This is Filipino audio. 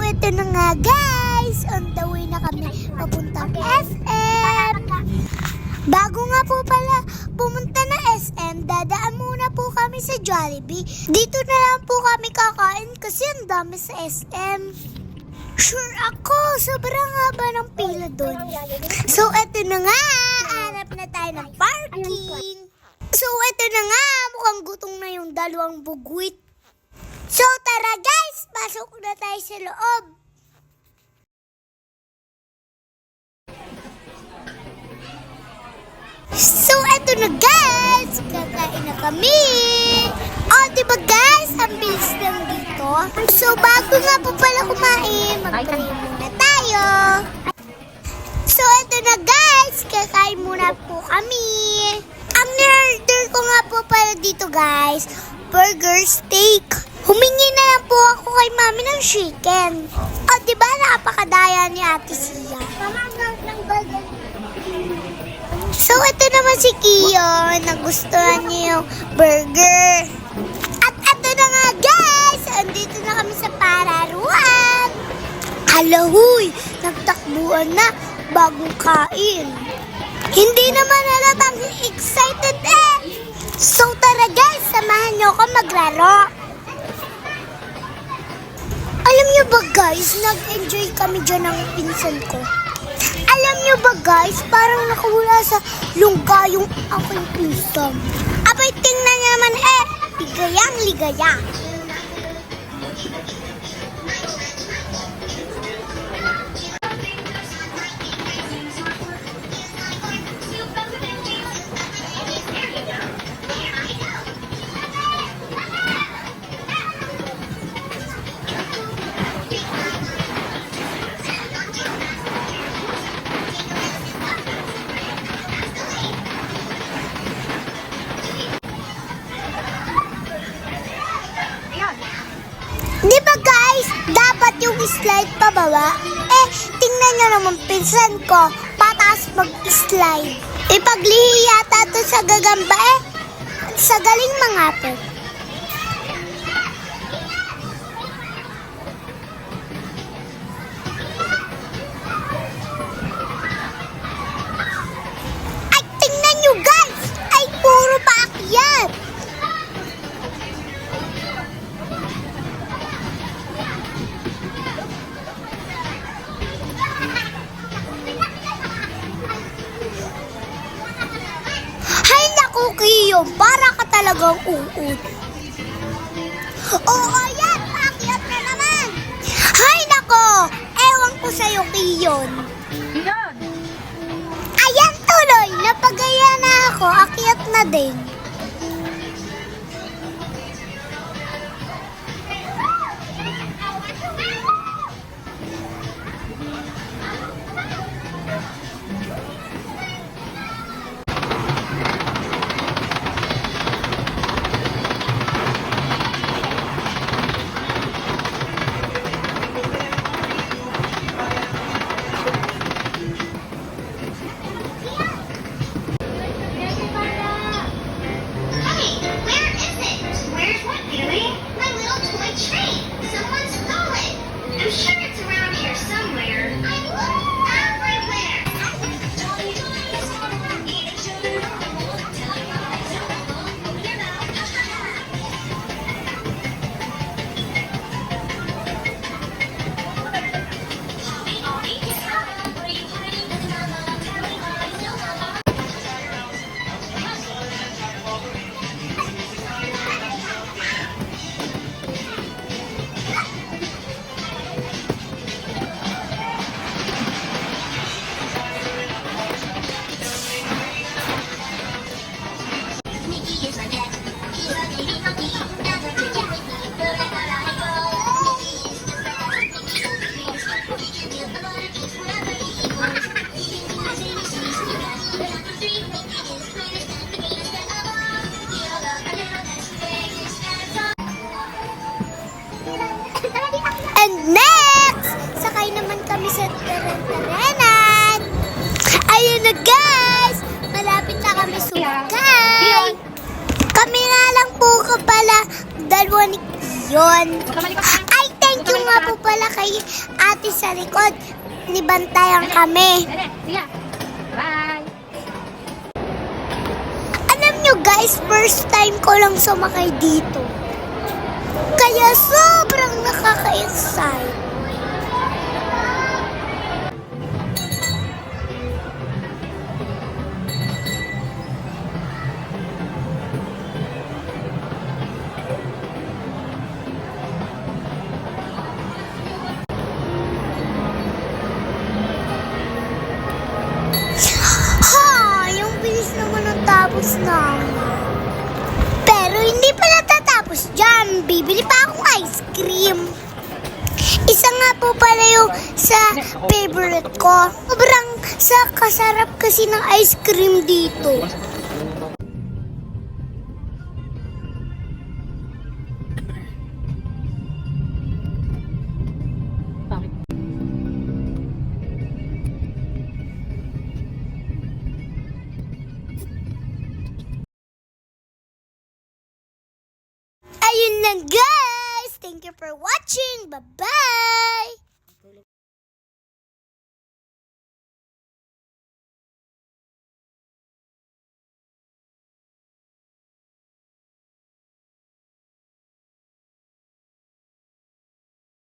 ito na nga guys, on the way na kami papuntang SM. Bago nga po pala pumunta na SM, dadaan muna po kami sa Jollibee. Dito na lang po kami kakain kasi ang dami sa SM. Sure ako, sobrang haba ng pila doon. So ito na nga, hanap na tayo ng parking. So ito na nga, mukhang gutom na yung dalawang bugwit. So tara guys, pasok na tayo sa loob. So eto na guys, kakain na kami. Oh, diba guys, ang bilis lang dito. So bago nga po pala kumain, mag-pray muna tayo. So eto na guys, kakain muna po kami. Ang nirorder ko nga po pala dito guys, burger steak. Humingi na lang po ako kay mami ng chicken. O, diba napakadaya ni Ate Sia? Ng burger. So, ito naman si Kiyon. Nagustuhan niya yung burger. At ito na nga guys, andito na kami sa pararuan. Hala huy, nagtakbuhan na bagong kain. Hindi naman halatang excited eh. So, tara guys, samahan niyo ako maglaro. Alam niyo ba guys, nag-enjoy kami dyan ng pinsan ko. Alam niyo ba guys, parang nakawala sa lungga yung aking pinsan. Abay, tingnan niyo naman eh, ligayang ligaya. Di ba guys, dapat yung slide pababa? Eh, tingnan nyo naman pinsan ko, pataas mag-slide. Ipaglihi yata to sa gagamba eh. Sa galing mangapit. Ay, tingnan nyo guys! Ay, puro paakyat! Kiyo, para ka talagang uod. Oo, ayan, paakyat na naman. Hay nako, ewan ko sa'yo, Kiyon. Ayan tuloy, napagaya na ako, akyat na din. nga po pala kay ate sa likod. Nibantayan kami. Sige. Bye. Alam nyo guys, first time ko lang sumakay dito. Kaya sobrang nakaka-excite. Yung bilis naman ang tapos namin. Pero hindi pa natatapos dyan. Bibili pa akong ice cream. Isa nga po pala yung sa favorite ko. Sobrang kasarap kasi ng ice cream dito. Bakit? Ayun na guys! Thank you for watching! Bye-bye!